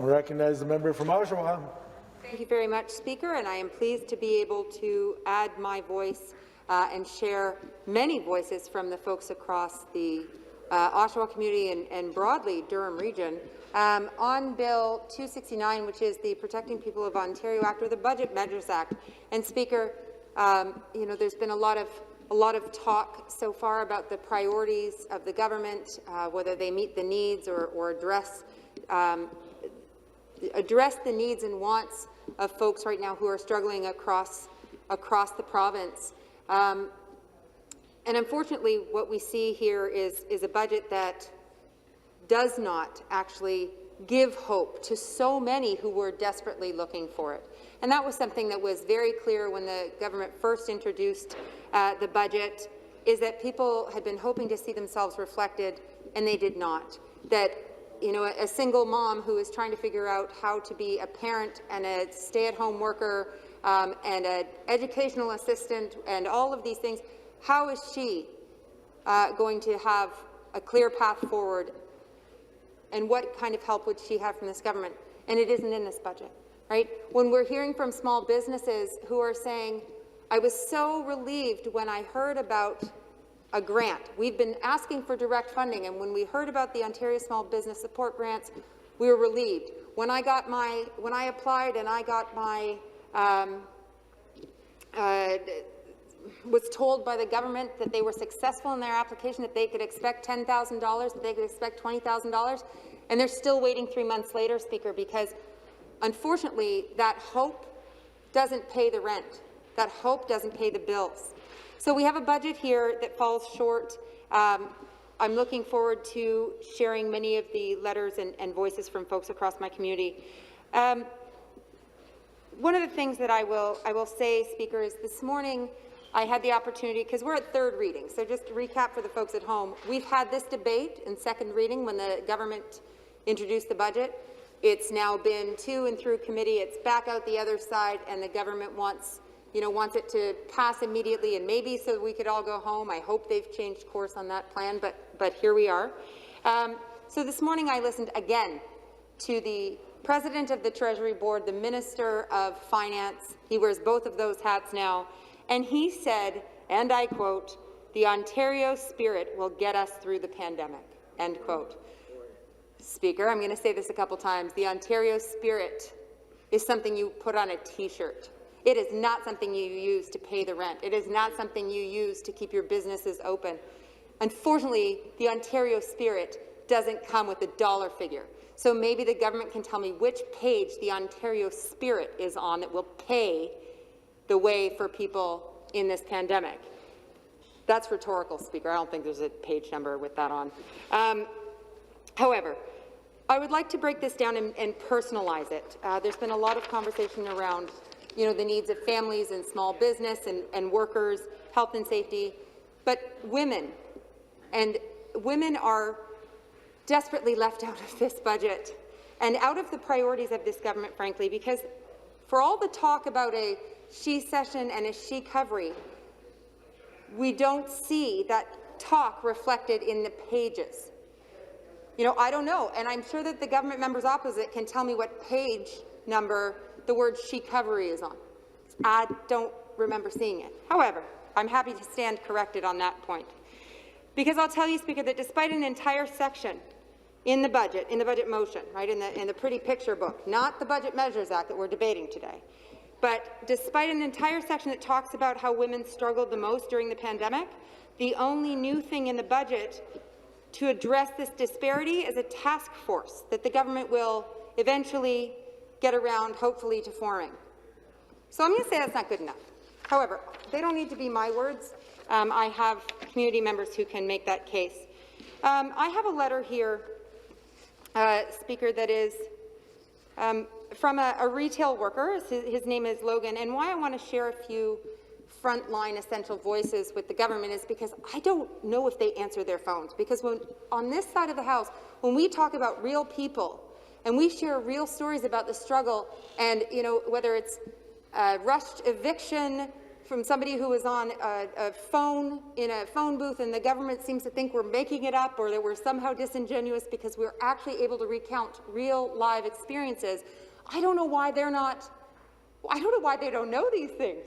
I'll recognize the member from Oshawa. Thank you very much, Speaker, and I am pleased to be able to add my voice and share many voices from the folks across the Oshawa community and broadly Durham region on Bill 269, which is the Protecting People of Ontario Act, or the Budget Measures Act. And Speaker, you know, there's been a lot of talk so far about the priorities of the government, whether they meet the needs or address the needs and wants of folks right now who are struggling across the province. And unfortunately, what we see here is a budget that does not actually give hope to so many who were desperately looking for it. And that was something that was very clear when the government first introduced the budget, is that people had been hoping to see themselves reflected, and they did not. That, you know, a single mom who is trying to figure out how to be a parent and a stay-at-home worker and an educational assistant and all of these things, how is she going to have a clear path forward, and what kind of help would she have from this government? And it isn't in this budget, right? When we're hearing from small businesses who are saying, I was so relieved when I heard about a grant. We've been asking for direct funding, and when we heard about the Ontario Small Business Support Grants, we were relieved. When I applied and I got my was told by the government that they were successful in their application, that they could expect $10,000, that they could expect $20,000, and they're still waiting 3 months later, Speaker, because unfortunately that hope doesn't pay the rent. That hope doesn't pay the bills. So we have a budget here that falls short. I'm looking forward to sharing many of the letters and voices from folks across my community. One of the things that I will say, Speaker, is this morning I had the opportunity, because we're at third reading, so just to recap for the folks at home, we've had this debate in second reading when the government introduced the budget. It's now been to and through committee, it's back out the other side, and the government wants it to pass immediately, and maybe so we could all go home. I hope they've changed course on that plan, but here we are. So this morning I listened again to the President of the Treasury Board, the Minister of Finance. He wears both of those hats now. And he said, and I quote, "The Ontario spirit will get us through the pandemic," end quote. Speaker, I'm going to say this a couple times. The Ontario spirit is something you put on a T-shirt. It is not something you use to pay the rent. It is not something you use to keep your businesses open. Unfortunately, the Ontario spirit doesn't come with a dollar figure. So maybe the government can tell me which page the Ontario spirit is on that will pay the way for people in this pandemic. That's rhetorical, Speaker. I don't think there's a page number with that on. However, I would like to break this down and personalize it. There's been a lot of conversation around, you know, the needs of families and small business and workers, health and safety, but women are desperately left out of this budget and out of the priorities of this government, frankly, because for all the talk about a she session and a she recovery, we don't see that talk reflected in the pages. You know, I don't know, and I'm sure that the government members opposite can tell me what page number the word she recovery is on. I don't remember seeing it. However, I'm happy to stand corrected on that point. Because I'll tell you, Speaker, that despite an entire section in the budget motion, right, in the pretty picture book, not the Budget Measures Act that we're debating today, but despite an entire section that talks about how women struggled the most during the pandemic, the only new thing in the budget to address this disparity is a task force that the government will eventually get around, hopefully, to forming. So I'm going to say that's not good enough. However, they don't need to be my words. I have community members who can make that case. I have a letter here, Speaker, that is from a retail worker. His name is Logan, and why I want to share a few frontline essential voices with the government is because I don't know if they answer their phones. Because when on this side of the House, when we talk about real people and we share real stories about the struggle, and you know, whether it's rushed eviction, from somebody who was on a phone, in a phone booth, and the government seems to think we're making it up or that we're somehow disingenuous because we're actually able to recount real live experiences. I don't know why they don't know these things,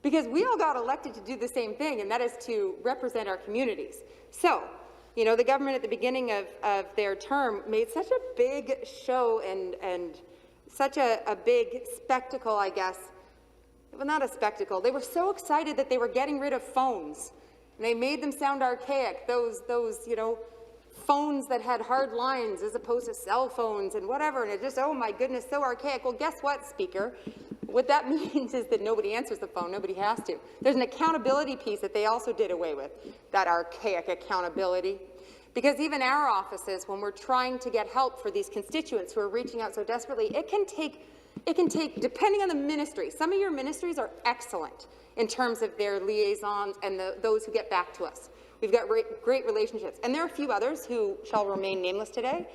because we all got elected to do the same thing, and that is to represent our communities. So, you know, the government at the beginning of their term made such a big show and such a big spectacle, I guess. Well, not a spectacle. They were so excited that they were getting rid of phones. And they made them sound archaic, those you know, phones that had hard lines as opposed to cell phones and whatever. And it just, oh my goodness, so archaic. Well, guess what, Speaker? What that means is that nobody answers the phone. Nobody has to. There's an accountability piece that they also did away with, that archaic accountability. Because even our offices, when we're trying to get help for these constituents who are reaching out so desperately, it can take, depending on the ministry, some of your ministries are excellent in terms of their liaisons and those who get back to us. We've got great relationships. And there are a few others who shall remain nameless today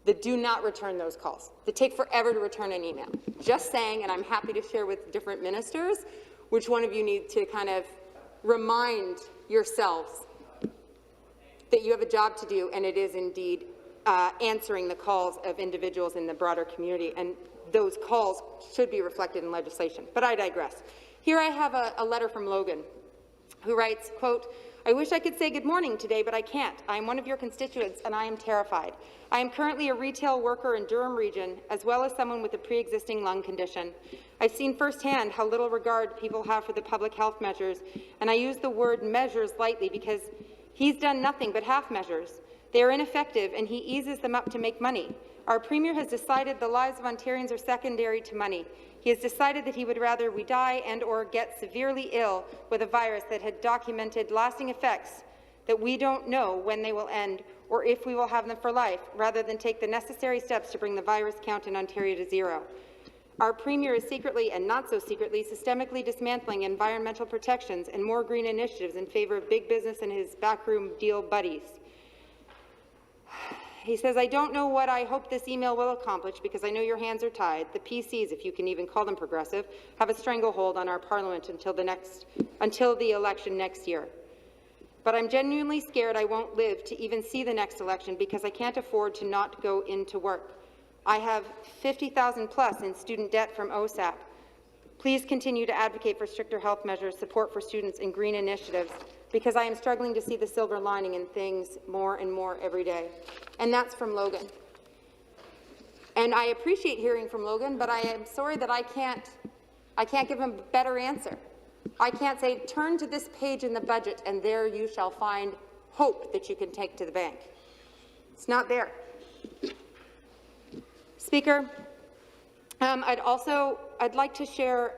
that do not return those calls, that take forever to return an email. Just saying, and I'm happy to share with different ministers, which one of you need to kind of remind yourselves that you have a job to do, and it is indeed answering the calls of individuals in the broader community, and those calls should be reflected in legislation. But I digress. Here I have a letter from Logan, who writes, quote, "I wish I could say good morning today, but I can't. I am one of your constituents, and I am terrified. I am currently a retail worker in Durham Region, as well as someone with a pre-existing lung condition. I've seen firsthand how little regard people have for the public health measures, and I use the word measures lightly because he's done nothing but half measures. They are ineffective, and he eases them up to make money. Our Premier has decided the lives of Ontarians are secondary to money. He has decided that he would rather we die and or get severely ill with a virus that had documented lasting effects that we don't know when they will end or if we will have them for life, rather than take the necessary steps to bring the virus count in Ontario to zero. Our Premier is secretly and not so secretly systemically dismantling environmental protections and more green initiatives in favour of big business and his backroom deal buddies." He says, "I don't know what I hope this email will accomplish because I know your hands are tied. The PCs, if you can even call them progressive, have a stranglehold on our parliament until the election next year. But I'm genuinely scared I won't live to even see the next election because I can't afford to not go into work. I have $50,000 plus in student debt from OSAP. Please continue to advocate for stricter health measures, support for students, and green initiatives, because I am struggling to see the silver lining in things more and more every day." And that's from Logan. And I appreciate hearing from Logan, but I am sorry that I can't give him a better answer. I can't say, turn to this page in the budget and there you shall find hope that you can take to the bank. It's not there. Speaker, I'd like to share,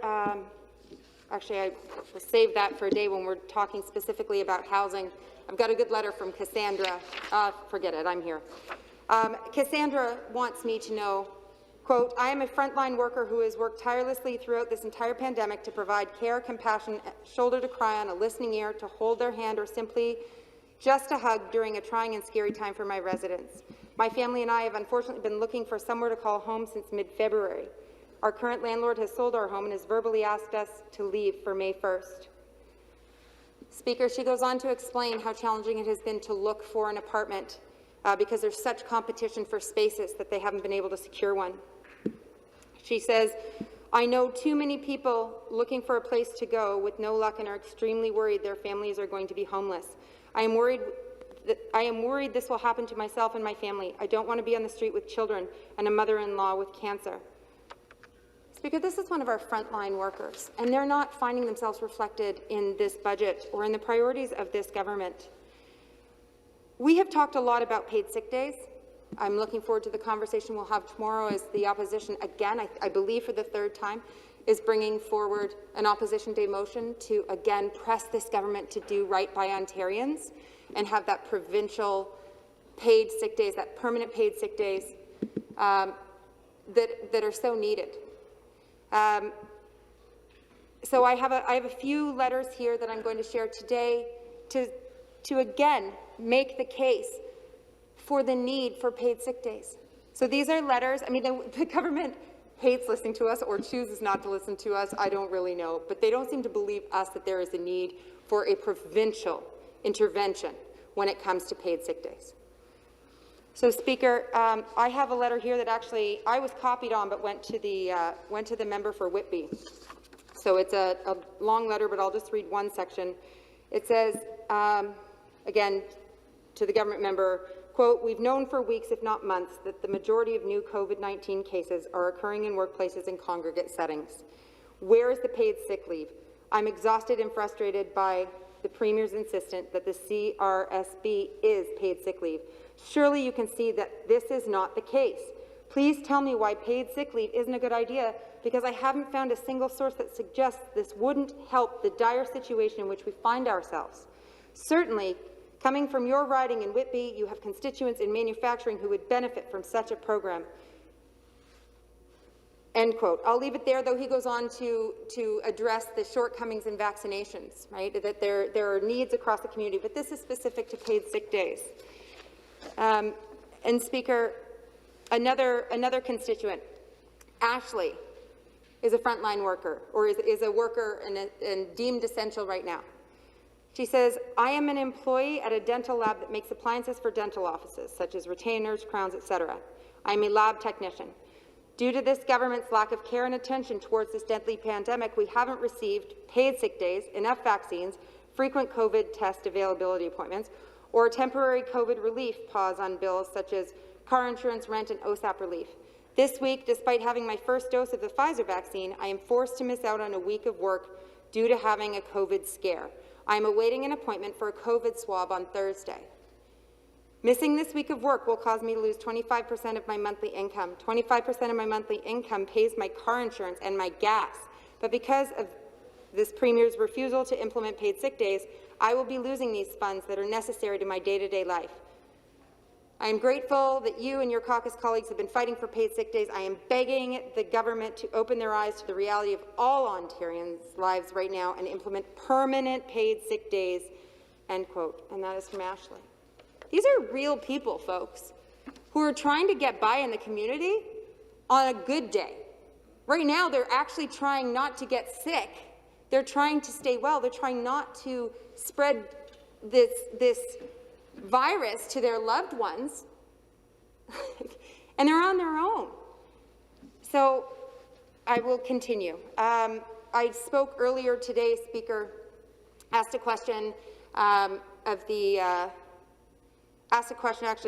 actually I will save that for a day when we're talking specifically about housing. I've got a good letter from Cassandra. Forget it, I'm here. Cassandra wants me to know, quote, "I am a frontline worker who has worked tirelessly throughout this entire pandemic to provide care, compassion, shoulder to cry on, a listening ear, to hold their hand, or simply just a hug during a trying and scary time for my residents. My family and I have unfortunately been looking for somewhere to call home since mid-February. Our current landlord has sold our home and has verbally asked us to leave for May 1st. Speaker, she goes on to explain how challenging it has been to look for an apartment because there's such competition for spaces that they haven't been able to secure one. She says, "I know too many people looking for a place to go with no luck and are extremely worried their families are going to be homeless. I am worried this will happen to myself and my family. I don't want to be on the street with children and a mother-in-law with cancer." Speaker, this is one of our frontline workers, and they're not finding themselves reflected in this budget or in the priorities of this government. We have talked a lot about paid sick days. I'm looking forward to the conversation we'll have tomorrow as the opposition, again, I believe for the third time, is bringing forward an opposition day motion to, again, press this government to do right by Ontarians and have that provincial paid sick days, that permanent paid sick days that are so needed. So I have a few letters here that I'm going to share today to again make the case for the need for paid sick days. So these are letters. I mean, the government hates listening to us or chooses not to listen to us, I don't really know. But they don't seem to believe us that there is a need for a provincial intervention when it comes to paid sick days. So, Speaker, I have a letter here that actually I was copied on, but went to the member for Whitby. So it's a long letter, but I'll just read one section. It says, again, to the government member, quote, "We've known for weeks, if not months, that the majority of new COVID-19 cases are occurring in workplaces and congregate settings. Where is the paid sick leave? I'm exhausted and frustrated by the Premier's insistence that the CRSB is paid sick leave. Surely you can see that this is not the case. Please tell me why paid sick leave isn't a good idea, because I haven't found a single source that suggests this wouldn't help the dire situation in which we find ourselves. Certainly, coming from your riding in Whitby, you have constituents in manufacturing who would benefit from such a program." End quote. I'll leave it there, though he goes on to address the shortcomings in vaccinations, right? That there are needs across the community, but this is specific to paid sick days. And Speaker, another constituent, Ashley, is a frontline worker, or is a worker and deemed essential right now. She says, "I am an employee at a dental lab that makes appliances for dental offices, such as retainers, crowns, etc. I am a lab technician. Due to this government's lack of care and attention towards this deadly pandemic, we haven't received paid sick days, enough vaccines, frequent COVID test availability appointments, or a temporary COVID relief pause on bills such as car insurance, rent, and OSAP relief. This week, despite having my first dose of the Pfizer vaccine, I am forced to miss out on a week of work due to having a COVID scare. I am awaiting an appointment for a COVID swab on Thursday. Missing this week of work will cause me to lose 25% of my monthly income. 25% of my monthly income pays my car insurance and my gas. But because of this Premier's refusal to implement paid sick days, I will be losing these funds that are necessary to my day-to-day life. I am grateful that you and your caucus colleagues have been fighting for paid sick days. I am begging the government to open their eyes to the reality of all Ontarians' lives right now and implement permanent paid sick days," end quote. And that is from Ashley. These are real people, folks, who are trying to get by in the community on a good day. Right now, they're actually trying not to get sick. They're trying to stay well. They're trying not to spread this virus to their loved ones, and they're on their own. So I will continue. I spoke earlier today, Speaker, asked a question actually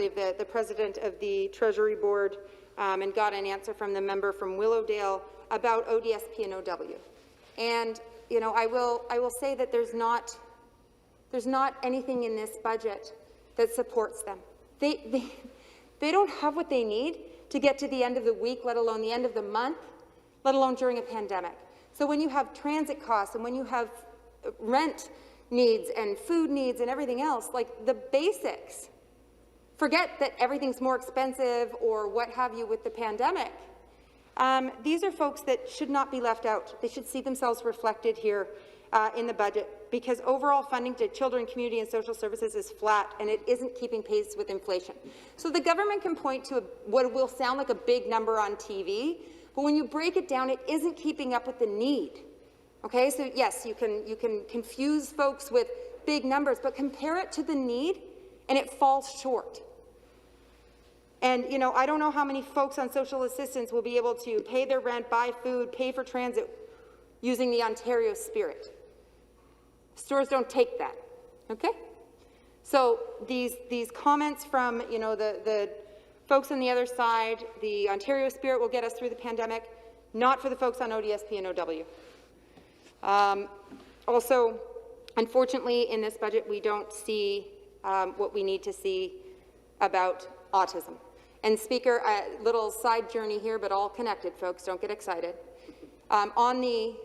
of the President of the Treasury Board, and got an answer from the member from Willowdale about ODSP and OW. And you know, I will say that there's not anything in this budget that supports them. They don't have what they need to get to the end of the week, let alone the end of the month, let alone during a pandemic. So when you have transit costs and when you have rent needs and food needs and everything else, like the basics, forget that everything's more expensive or what have you with the pandemic. These are folks that should not be left out. They should see themselves reflected here in the budget, because overall funding to children, community and social services is flat, and it isn't keeping pace with inflation. So the government can point to what will sound like a big number on TV, but when you break it down, it isn't keeping up with the need. Okay, so yes, you can confuse folks with big numbers, but compare it to the need, and it falls short. And, you know, I don't know how many folks on social assistance will be able to pay their rent, buy food, pay for transit using the Ontario spirit. Stores don't take that, okay? So these comments from, you know, the folks on the other side, the Ontario spirit will get us through the pandemic, not for the folks on ODSP and OW. Also, unfortunately, in this budget, we don't see what we need to see about autism. And Speaker, a little side journey here, but all connected, folks, don't get excited. On the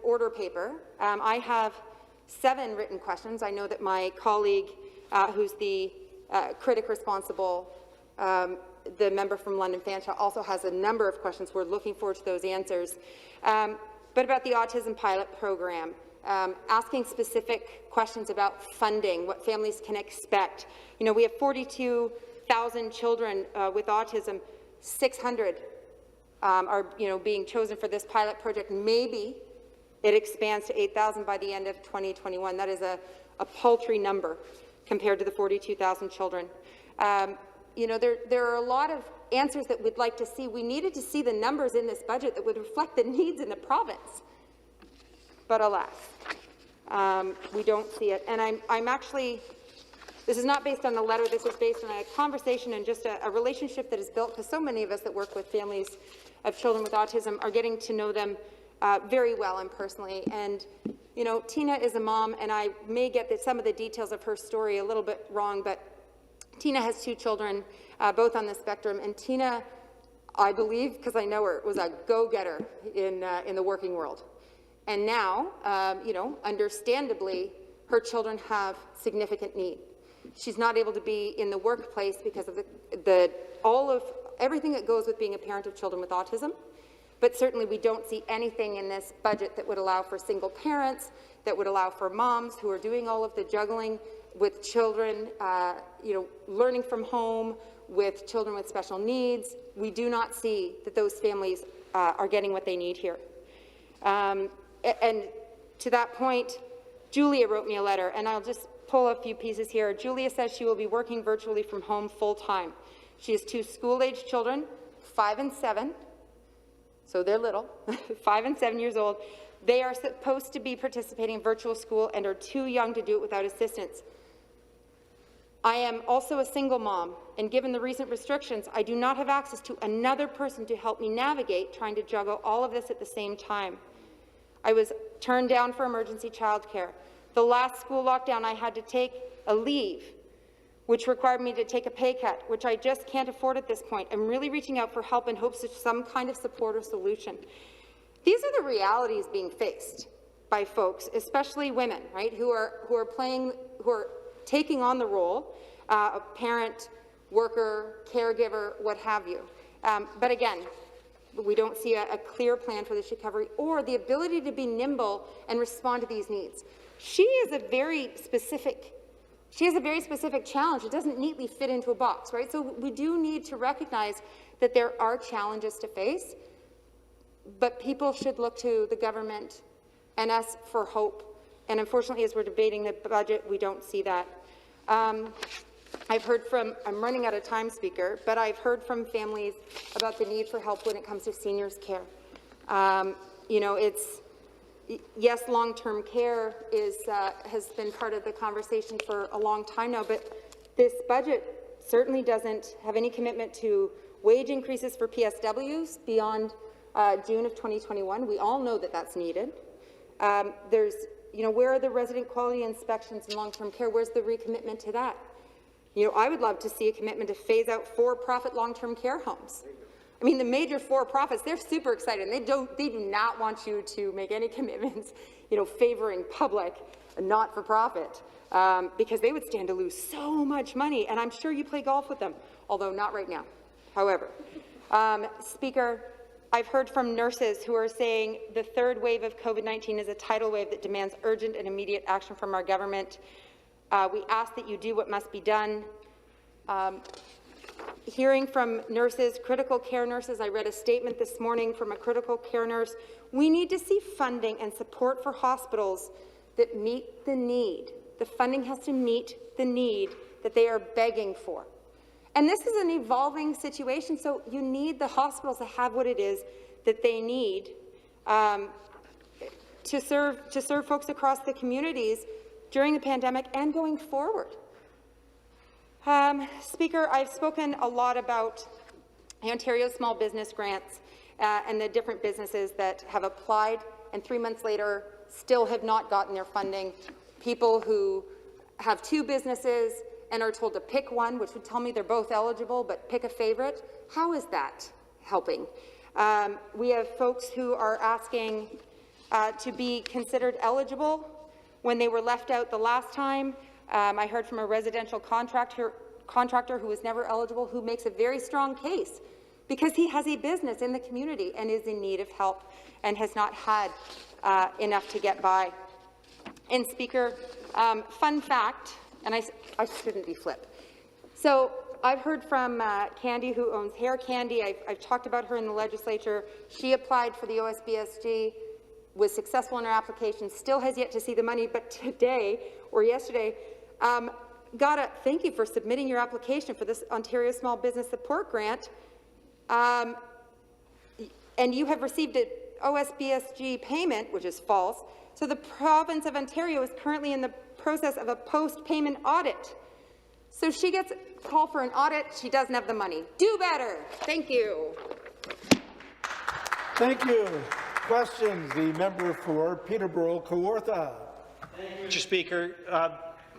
order paper, I have 7 written questions. I know that my colleague, who's the critic responsible, the member from London Fanshawe, also has a number of questions. We're looking forward to those answers. But about the autism pilot program, asking specific questions about funding, what families can expect. You know, we have 42,000 children with autism, 600 are being chosen for this pilot project. Maybe it expands to 8,000 by the end of 2021. That is a paltry number compared to the 42,000 children. There are a lot of answers that we'd like to see. We needed to see the numbers in this budget that would reflect the needs in the province. But alas, we don't see it. And I'm actually, this is not based on the letter, this is based on a conversation and just a relationship that is built, because so many of us that work with families of children with autism are getting to know them very well and personally. And Tina is a mom, and I may get some of the details of her story a little bit wrong, but Tina has 2 children, both on the spectrum, and Tina, I believe, because I know her, was a go-getter in the working world. And now, understandably, her children have significant need. She's not able to be in the workplace because of everything that goes with being a parent of children with autism. But certainly we don't see anything in this budget that would allow for single parents, that would allow for moms who are doing all of the juggling with children, learning from home, with children with special needs. We do not see that those families are getting what they need here. And to that point, Julia wrote me a letter, and I'll just pull a few pieces here. Julia says she will be working virtually from home full-time. She has 2 school-age children, 5 and 7, so they're little, 5 and 7 years old. They are supposed to be participating in virtual school and are too young to do it without assistance. I am also a single mom, and given the recent restrictions, I do not have access to another person to help me navigate trying to juggle all of this at the same time. I was turned down for emergency childcare. The last school lockdown, I had to take a leave, which required me to take a pay cut, which I just can't afford at this point. I'm really reaching out for help in hopes of some kind of support or solution. These are the realities being faced by folks, especially women, right, who are taking on the role of parent, worker, caregiver, what have you. But again, we don't see a clear plan for this recovery or the ability to be nimble and respond to these needs. She has a very specific challenge. It doesn't neatly fit into a box, right? So we do need to recognize that there are challenges to face, but people should look to the government and us for hope. And unfortunately, as we're debating the budget, we don't see that. I've heard from, I'm running out of time, Speaker, but I've heard from families about the need for help when it comes to seniors' care. Yes, long-term care has been part of the conversation for a long time now, but this budget certainly doesn't have any commitment to wage increases for PSWs beyond June of 2021. We all know that that's needed. Where are the resident quality inspections in long-term care? Where's the recommitment to that? I would love to see a commitment to phase out for-profit long-term care homes. I mean, the major for-profits, they're super excited. They do not want you to make any commitments, favoring public and not-for-profit, because they would stand to lose so much money. And I'm sure you play golf with them, although not right now. However, Speaker, I've heard from nurses who are saying the 3rd wave of COVID-19 is a tidal wave that demands urgent and immediate action from our government. We ask that you do what must be done. Hearing from nurses, critical care nurses, I read a statement this morning from a critical care nurse. We need to see funding and support for hospitals that meet the need. The funding has to meet the need that they are begging for. And this is an evolving situation, so you need the hospitals to have what it is that they need to serve folks across the communities during the pandemic and going forward. Speaker, I've spoken a lot about Ontario small business grants and the different businesses that have applied and 3 months later still have not gotten their funding. People who have 2 businesses and are told to pick one, which would tell me they're both eligible, but pick a favorite. How is that helping? We have folks who are asking to be considered eligible when they were left out the last time. I heard from a residential contractor who was never eligible, who makes a very strong case because he has a business in the community and is in need of help and has not had enough to get by. And Speaker, fun fact, and I shouldn't be flip. So I've heard from Candy, who owns Hair Candy. I've talked about her in the legislature. She applied for the OSBSG, was successful in her application, still has yet to see the money, but today, or yesterday, thank you for submitting your application for this Ontario Small Business Support Grant. And you have received an OSBSG payment, which is false. So the province of Ontario is currently in the process of a post-payment audit. So she gets a call for an audit. She doesn't have the money. Do better. Thank you. Thank you. Questions? The member for Peterborough-Kawartha. Mr. Speaker,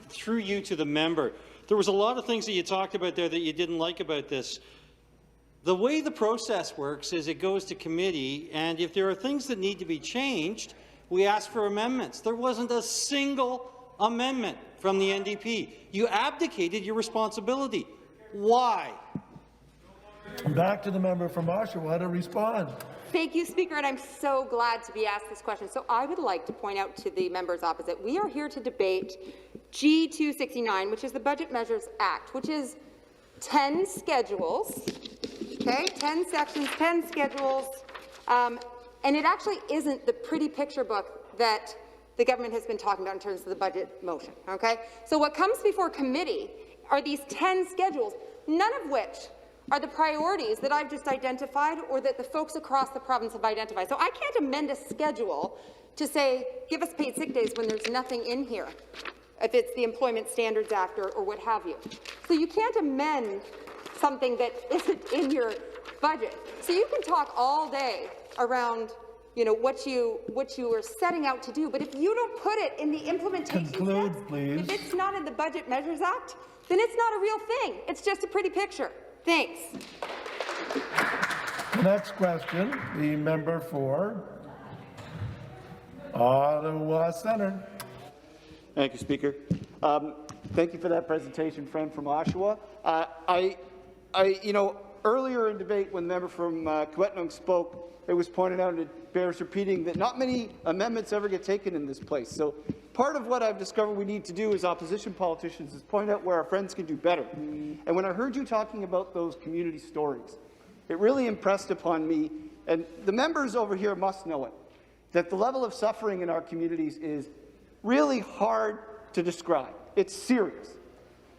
through you to the member, there was a lot of things that you talked about there that you didn't like about this. The way the process works is it goes to committee, and if there are things that need to be changed, we ask for amendments. There wasn't a single amendment from the NDP. You abdicated your responsibility. Why? Back to the member from Oshawa to respond. Thank you, Speaker, and I'm so glad to be asked this question. So I would like to point out to the members opposite, we are here to debate G269, which is the Budget Measures Act, which is 10 schedules, okay, 10 sections, 10 schedules, and it actually isn't the pretty picture book that the government has been talking about in terms of the budget motion, okay? So what comes before committee are these 10 schedules, none of which are the priorities that I've just identified or that the folks across the province have identified. So I can't amend a schedule to say, give us paid sick days when there's nothing in here, if it's the Employment Standards Act or what have you. So you can't amend something that isn't in your budget. So you can talk all day around what you are setting out to do, but if you don't put it in the implementation steps, please. if it's not in the Budget Measures Act, then it's not a real thing. It's just a pretty picture. Thanks. The next question, the member for Ottawa Centre. Thank you, Speaker. Thank you for that presentation, friend from Oshawa. Earlier in debate, when the member from Kiiwetinoong spoke, it was pointed out, and it bears repeating, that not many amendments ever get taken in this place. So part of what I've discovered we need to do as opposition politicians is point out where our friends can do better. And when I heard you talking about those community stories, it really impressed upon me, and the members over here must know it, that the level of suffering in our communities is really hard to describe. It's serious.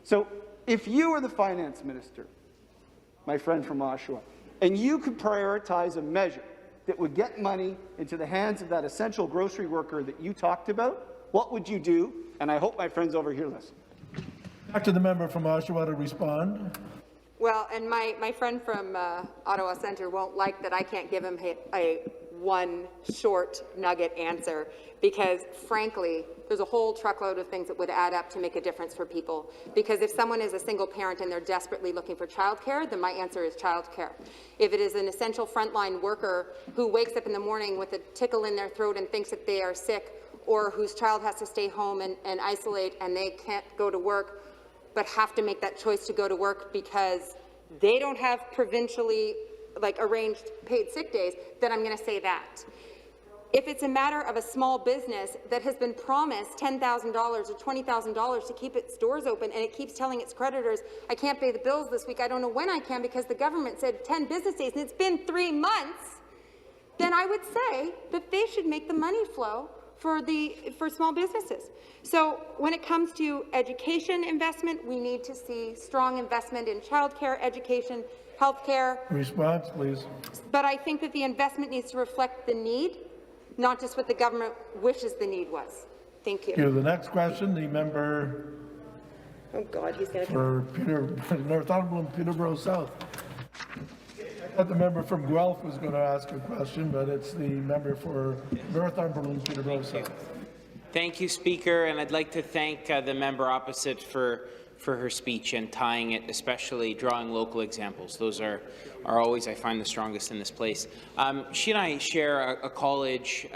So if you were the finance minister, my friend from Oshawa, and you could prioritize a measure that would get money into the hands of that essential grocery worker that you talked about, what would you do? And I hope my friends over here listen. Back to the member from Oshawa to respond. Well, and my friend from Ottawa Centre won't like that I can't give him a one short nugget answer, because frankly, there's a whole truckload of things that would add up to make a difference for people. Because if someone is a single parent and they're desperately looking for childcare, then my answer is childcare. If it is an essential frontline worker who wakes up in the morning with a tickle in their throat and thinks that they are sick, or whose child has to stay home and isolate and they can't go to work, but have to make that choice to go to work because they don't have provincially arranged paid sick days, then I'm going to say that. If it's a matter of a small business that has been promised $10,000 or $20,000 to keep its doors open, and it keeps telling its creditors, I can't pay the bills this week, I don't know when I can because the government said 10 business days and it's been 3 months, then I would say that they should make the money flow for small businesses. So when it comes to education investment, we need to see strong investment in childcare, education, healthcare. Response, please. But I think that the investment needs to reflect the need, not just what the government wishes the need was. Thank you. The next question, the member Oh God, he's going to for Northumberland, Peterborough South. I thought the member from Guelph was going to ask a question, but it's the member for Northumberland, Peterborough South. Thank you, Speaker, and I'd like to thank the member opposite for her speech and tying it, especially drawing local examples. Those are always, I find, the strongest in this place. She and I share a college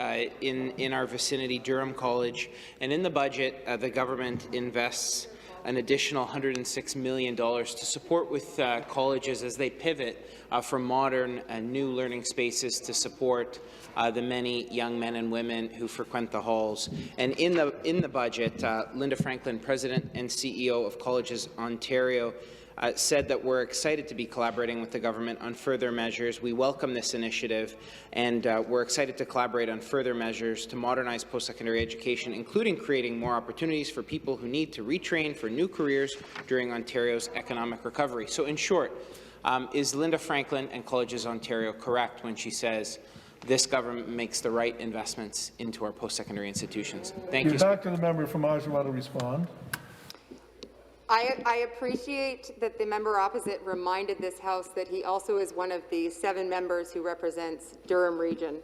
in our vicinity, Durham College, and in the budget, the government invests an additional $106 million to support with colleges as they pivot from modern new learning spaces to support the many young men and women who frequent the halls. And in the budget, Linda Franklin, President and CEO of Colleges Ontario, said that we're excited to be collaborating with the government on further measures. We welcome this initiative, and we're excited to collaborate on further measures to modernize post-secondary education, including creating more opportunities for people who need to retrain for new careers during Ontario's economic recovery. So in short, is Linda Franklin and Colleges Ontario correct when she says this government makes the right investments into our post-secondary institutions? Thank you. Back to the member from Oshawa to respond. I appreciate that the member opposite reminded this House that he also is one of the 7 members who represents Durham Region.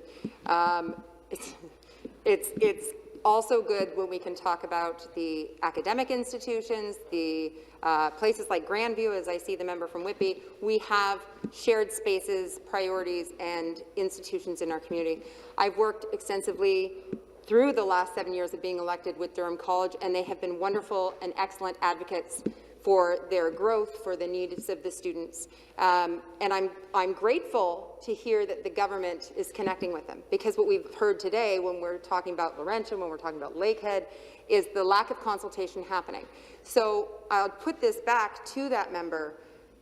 It's also good when we can talk about the academic institutions, the places like Grandview, as I see the member from Whitby. We have shared spaces, priorities, and institutions in our community. I've worked extensively through the last 7 years of being elected with Durham College, and they have been wonderful and excellent advocates for their growth, for the needs of the students. And I'm grateful to hear that the government is connecting with them, because what we've heard today when we're talking about Laurentian, when we're talking about Lakehead, is the lack of consultation happening. So I'll put this back to that member.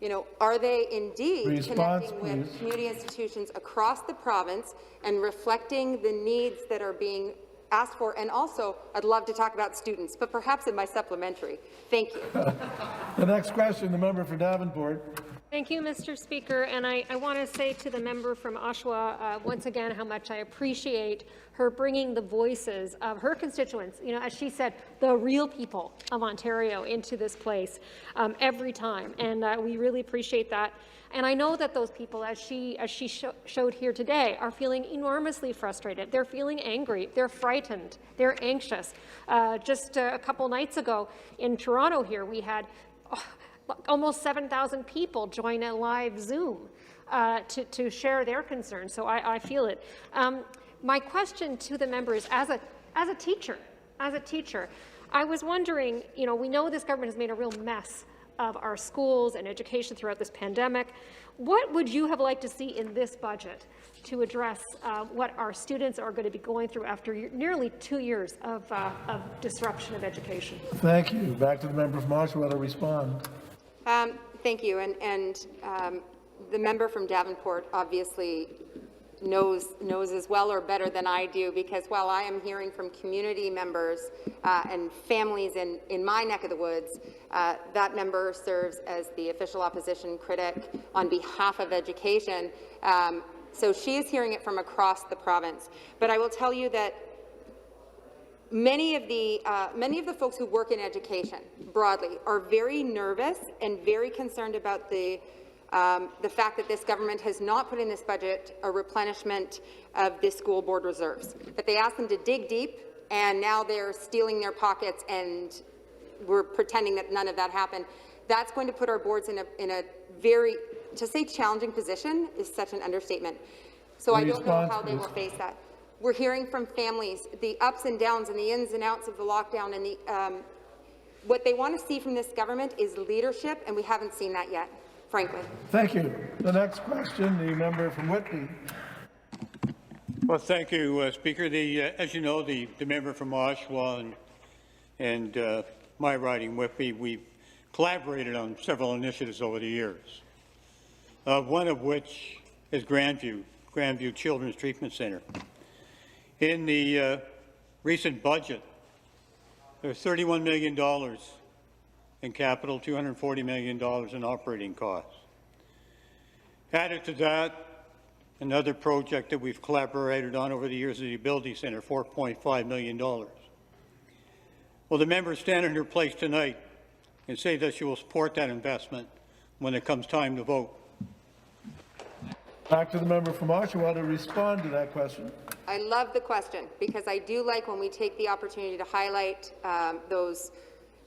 You know, are they indeed connecting with community institutions across the province and reflecting the needs that are being asked for? And also, I'd love to talk about students, but perhaps in my supplementary. Thank you. The next question, the member for Davenport. Thank you, Mr. Speaker. And I want to say to the member from Oshawa once again how much I appreciate her bringing the voices of her constituents, you know, as she said, the real people of Ontario into this place every time. And we really appreciate that. And I know that those people, as she showed here today, are feeling enormously frustrated. They're feeling angry. They're frightened. They're anxious. Just a couple nights ago in Toronto here, we had almost 7,000 people join a live Zoom to share their concerns. So I feel it. My question to the member is, as a teacher, I was wondering, you know, we know this government has made a real mess of our schools and education throughout this pandemic. What would you have liked to see in this budget to address what our students are going to be going through after nearly 2 years of disruption of education? Thank you. Back to the member from Oshawa to respond. Thank you. And the member from Davenport obviously knows as well or better than I do, because while I am hearing from community members and families in my neck of the woods, that member serves as the official opposition critic on behalf of education. So she is hearing it from across the province. But I will tell you that many of the folks who work in education broadly are very nervous and very concerned about the fact that this government has not put in this budget a replenishment of the school board reserves. That they asked them to dig deep, and now they're stealing their pockets, and we're pretending that none of that happened. That's going to put our boards in a very, to say challenging position is such an understatement. So I don't know how they will face that. We're hearing from families the ups and downs and the ins and outs of the lockdown, and the what they want to see from this government is leadership, and we haven't seen that yet, frankly. Thank you. The next question, the member from Whitby. Well, thank you, Speaker. As you know, the member from Oshawa and my riding, Whitby, we've collaborated on several initiatives over the years, one of which is Grandview Children's Treatment Centre. In the recent budget, there's $31 million in capital, $240 million in operating costs. Added to that, another project that we've collaborated on over the years is the Ability Centre, $4.5 million. Will the members stand in her place tonight and say that she will support that investment when it comes time to vote? Back to the member from Oshawa to respond to that question. I love the question, because I do like when we take the opportunity to highlight those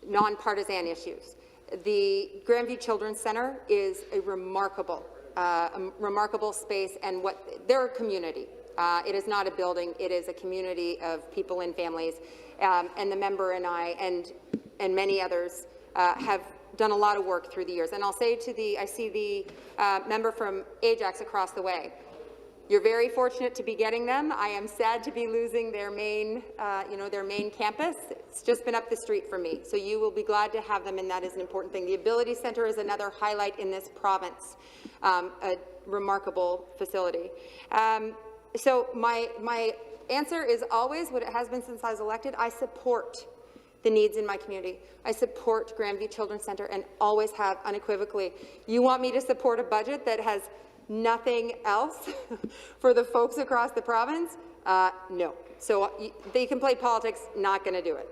nonpartisan issues. The Grandview Children's Centre is a remarkable space, and they're a community. It is not a building; it is a community of people and families. And the member and I and many others have done a lot of work through the years. And I'll say I see the member from Ajax across the way. You're very fortunate to be getting them. I am sad to be losing their main, their main campus. It's just been up the street for me. So you will be glad to have them, and that is an important thing. The Ability Centre is another highlight in this province, a remarkable facility. So my answer is always what it has been since I was elected. I support the needs in my community. I support Grandview Children's Centre and always have unequivocally. You want me to support a budget that has nothing else for the folks across the province? No. So they can play politics, not going to do it.